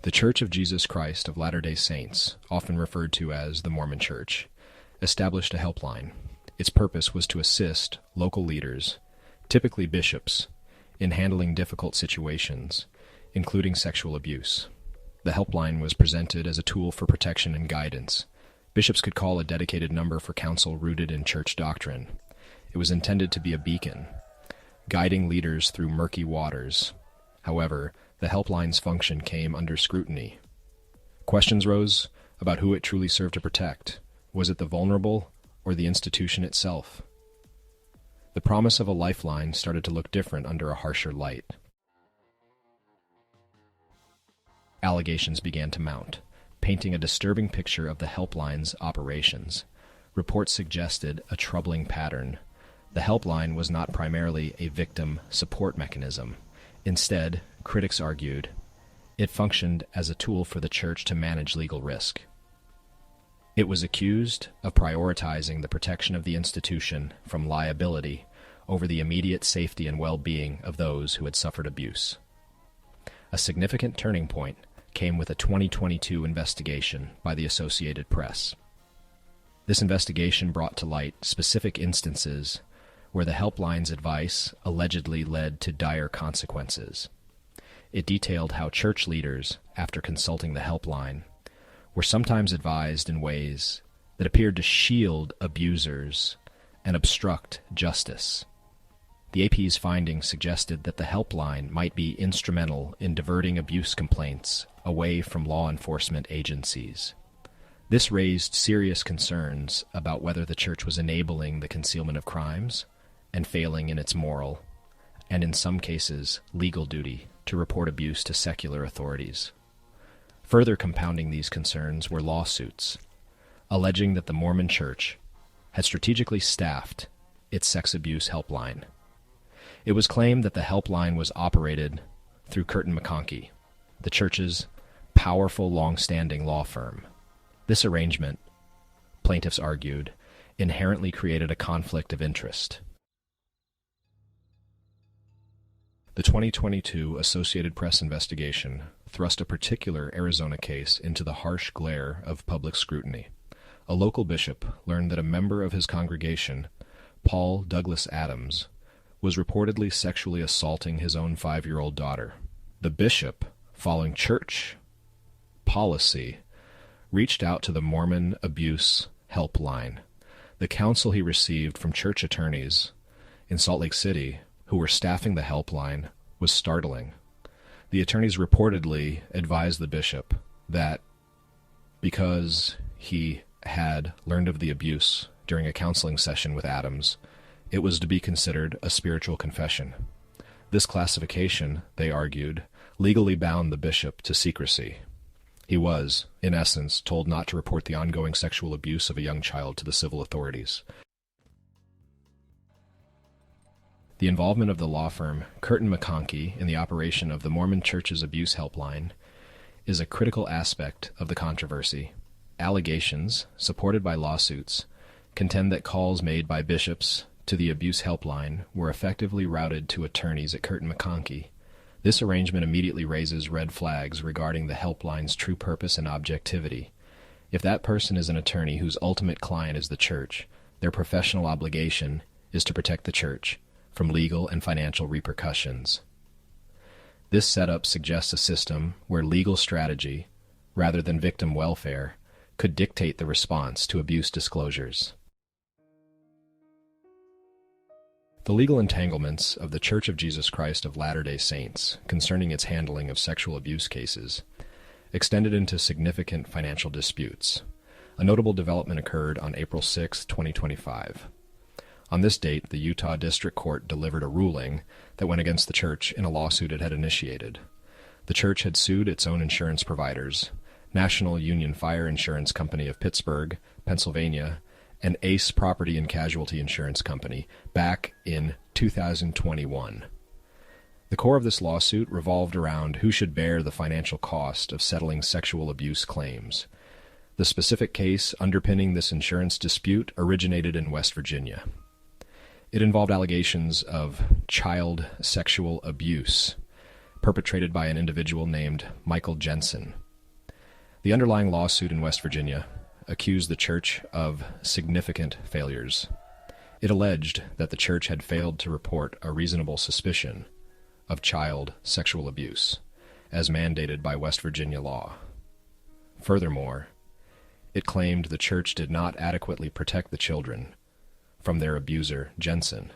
The Church of Jesus Christ of Latter-day Saints, often referred to as the Mormon Church, established a helpline. Its purpose was to assist local leaders, typically bishops, in handling difficult situations, including sexual abuse. The helpline was presented as a tool for protection and guidance. Bishops could call a dedicated number for counsel rooted in church doctrine. It was intended to be a beacon, guiding leaders through murky waters. However, the helpline's function came under scrutiny. Questions rose about who it truly served to protect. Was it the vulnerable or the institution itself? The promise of a lifeline started to look different under a harsher light. Allegations began to mount, painting a disturbing picture of the helpline's operations. Reports suggested a troubling pattern. The helpline was not primarily a victim support mechanism. Instead, critics argued, it functioned as a tool for the church to manage legal risk. It was accused of prioritizing the protection of the institution from liability over the immediate safety and well-being of those who had suffered abuse. A significant turning point came with a 2022 investigation by the Associated Press. This investigation brought to light specific instances where the helpline's advice allegedly led to dire consequences. It detailed how church leaders, after consulting the helpline, were sometimes advised in ways that appeared to shield abusers and obstruct justice. The AP's findings suggested that the helpline might be instrumental in diverting abuse complaints away from law enforcement agencies. This raised serious concerns about whether the church was enabling the concealment of crimes and failing in its moral, and in some cases, legal duty to report abuse to secular authorities. Further compounding these concerns were lawsuits, alleging that the Mormon Church had strategically staffed its sex abuse helpline. It was claimed that the helpline was operated through Kirton McConkie, the church's powerful, long-standing law firm. This arrangement, plaintiffs argued, inherently created a conflict of interest. The 2022 Associated Press investigation thrust a particular Arizona case into the harsh glare of public scrutiny. A local bishop learned that a member of his congregation, Paul Douglas Adams, was reportedly sexually assaulting his own 5-year-old daughter. The bishop, following church policy, reached out to the Mormon Abuse Helpline. The counsel he received from church attorneys in Salt Lake City who were staffing the helpline was startling. The attorneys reportedly advised the bishop that because he had learned of the abuse during a counseling session with Adams, it was to be considered a spiritual confession. This classification, they argued, legally bound the bishop to secrecy. He was, in essence, told not to report the ongoing sexual abuse of a young child to the civil authorities. The involvement of the law firm Kirton McConkie in the operation of the Mormon Church's abuse helpline is a critical aspect of the controversy. Allegations, supported by lawsuits, contend that calls made by bishops to the abuse helpline were effectively routed to attorneys at Kirton McConkie. This arrangement immediately raises red flags regarding the helpline's true purpose and objectivity. If that person is an attorney whose ultimate client is the church, their professional obligation is to protect the church from legal and financial repercussions. This setup suggests a system where legal strategy, rather than victim welfare, could dictate the response to abuse disclosures. The legal entanglements of the Church of Jesus Christ of Latter-day Saints concerning its handling of sexual abuse cases extended into significant financial disputes. A notable development occurred on April 6, 2025. On this date, the Utah District Court delivered a ruling that went against the church in a lawsuit it had initiated. The church had sued its own insurance providers, National Union Fire Insurance Company of Pittsburgh, Pennsylvania, and Ace Property and Casualty Insurance Company, back in 2021. The core of this lawsuit revolved around who should bear the financial cost of settling sexual abuse claims. The specific case underpinning this insurance dispute originated in West Virginia. It involved allegations of child sexual abuse perpetrated by an individual named Michael Jensen. The underlying lawsuit in West Virginia accused the church of significant failures. It alleged that the church had failed to report a reasonable suspicion of child sexual abuse, as mandated by West Virginia law. Furthermore, it claimed the church did not adequately protect the children from their abuser, Jensen,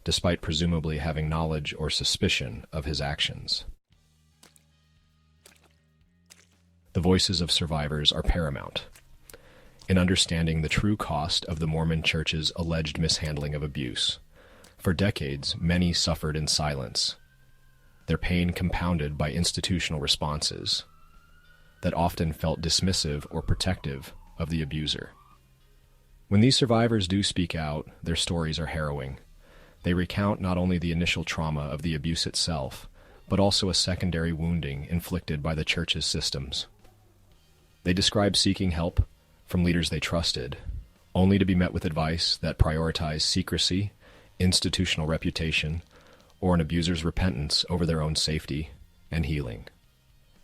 despite presumably having knowledge or suspicion of his actions. The voices of survivors are paramount in understanding the true cost of the Mormon Church's alleged mishandling of abuse. For decades, many suffered in silence, their pain compounded by institutional responses that often felt dismissive or protective of the abuser. When these survivors do speak out, their stories are harrowing. They recount not only the initial trauma of the abuse itself, but also a secondary wounding inflicted by the church's systems. They describe seeking help from leaders they trusted, only to be met with advice that prioritized secrecy, institutional reputation, or an abuser's repentance over their own safety and healing.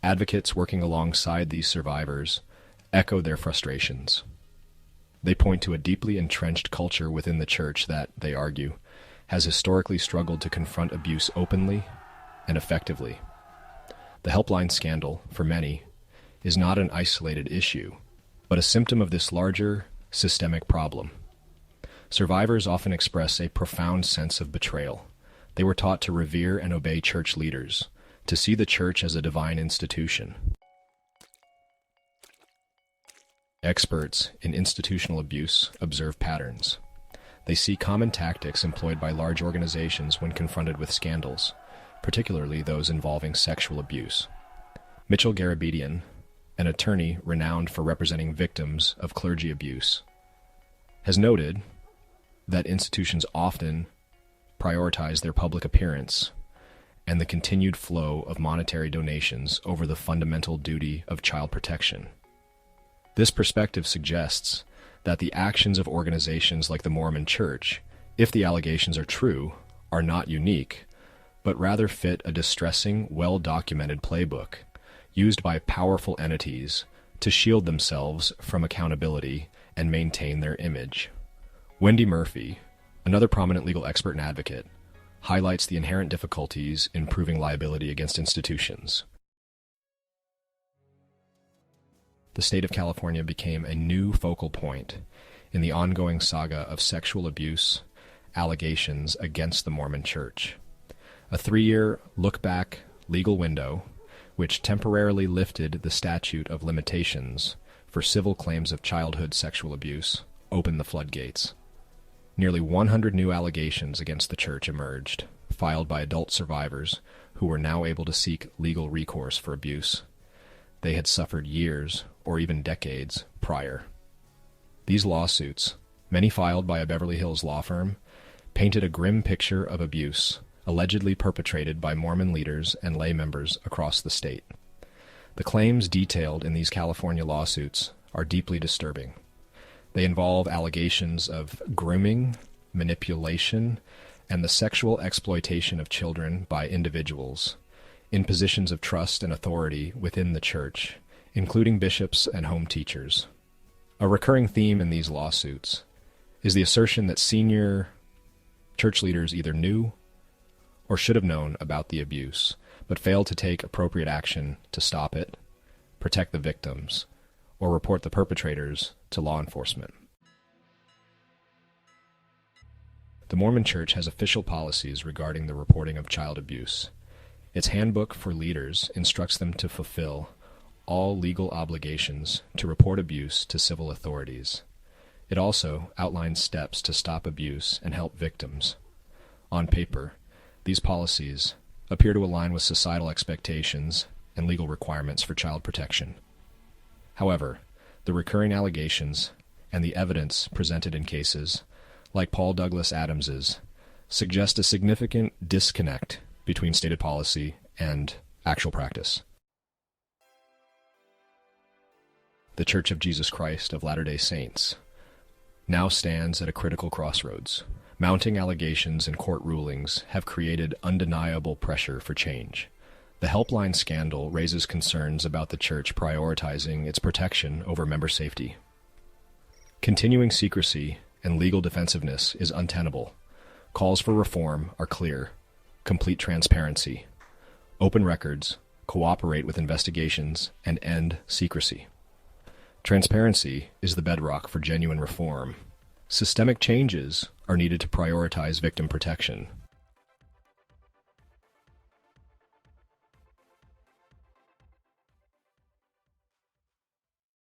Advocates working alongside these survivors echo their frustrations. They point to a deeply entrenched culture within the church that, they argue, has historically struggled to confront abuse openly and effectively. The Helpline scandal, for many, is not an isolated issue, but a symptom of this larger, systemic problem. Survivors often express a profound sense of betrayal. They were taught to revere and obey church leaders, to see the church as a divine institution. Experts in institutional abuse observe patterns. They see common tactics employed by large organizations when confronted with scandals, particularly those involving sexual abuse. Mitchell Garabedian, an attorney renowned for representing victims of clergy abuse, has noted that institutions often prioritize their public appearance and the continued flow of monetary donations over the fundamental duty of child protection. This perspective suggests that the actions of organizations like the Mormon Church, if the allegations are true, are not unique, but rather fit a distressing, well-documented playbook used by powerful entities to shield themselves from accountability and maintain their image. Wendy Murphy, another prominent legal expert and advocate, highlights the inherent difficulties in proving liability against institutions. The state of California became a new focal point in the ongoing saga of sexual abuse allegations against the Mormon Church. A 3-year look-back legal window, which temporarily lifted the statute of limitations for civil claims of childhood sexual abuse, opened the floodgates. Nearly 100 new allegations against the church emerged, filed by adult survivors who were now able to seek legal recourse for abuse they had suffered years or even decades prior. These lawsuits, many filed by a Beverly Hills law firm, painted a grim picture of abuse allegedly perpetrated by Mormon leaders and lay members across the state. The claims detailed in these California lawsuits are deeply disturbing. They involve allegations of grooming, manipulation, and the sexual exploitation of children by individuals in positions of trust and authority within the church, including bishops and home teachers. A recurring theme in these lawsuits is the assertion that senior church leaders either knew or should have known about the abuse, but failed to take appropriate action to stop it, protect the victims, or report the perpetrators to law enforcement. The Mormon Church has official policies regarding the reporting of child abuse. Its handbook for leaders instructs them to fulfill all legal obligations to report abuse to civil authorities. It also outlines steps to stop abuse and help victims. On paper, these policies appear to align with societal expectations and legal requirements for child protection. However, the recurring allegations and the evidence presented in cases, like Paul Douglas Adams's, suggest a significant disconnect between stated policy and actual practice. The Church of Jesus Christ of Latter-day Saints now stands at a critical crossroads. Mounting allegations and court rulings have created undeniable pressure for change. The Helpline scandal raises concerns about the Church prioritizing its protection over member safety. Continuing secrecy and legal defensiveness is untenable. Calls for reform are clear. Complete transparency. Open records, cooperate with investigations, and end secrecy. Transparency is the bedrock for genuine reform. Systemic changes are needed to prioritize victim protection.